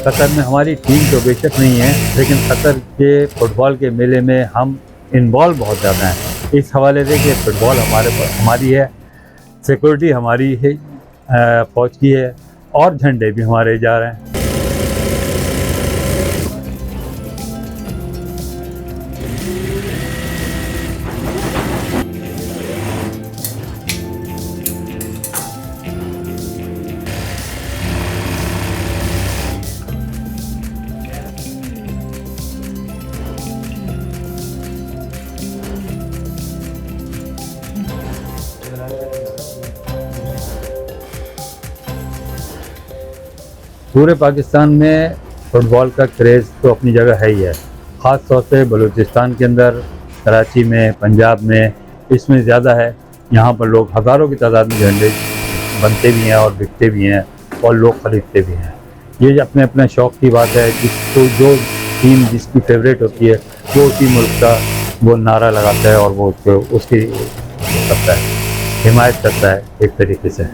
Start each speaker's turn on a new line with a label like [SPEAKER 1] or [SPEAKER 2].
[SPEAKER 1] Qatar में हमारी team तो बेशक नहीं है, लेकिन कतर के फुटबॉल के मेले में हम इन्वॉल्व बहुत ज़्यादा हैं। इस हवाले से कि फुटबॉल हमारी है, सिक्योरिटी हमारी है, फ़ौज की है और झंडे भी हमारे जा रहे हैं। पूरे पाकिस्तान में फ़ुटबॉल का क्रेज़ तो अपनी जगह है ही है। ख़ास तौर से बलूचिस्तान के अंदर, कराची में, पंजाब में इसमें ज़्यादा है। यहाँ पर लोग हज़ारों की तादाद में झंडे बनते भी हैं और बिकते भी हैं और लोग ख़रीदते भी हैं। ये अपने अपने शौक़ की बात है। जिसको जो टीम जिसकी फेवरेट होती है वो उसी मुल्क का वो नारा लगाता है और वो उसकी करता है, हिमायत करता है एक तरीके से।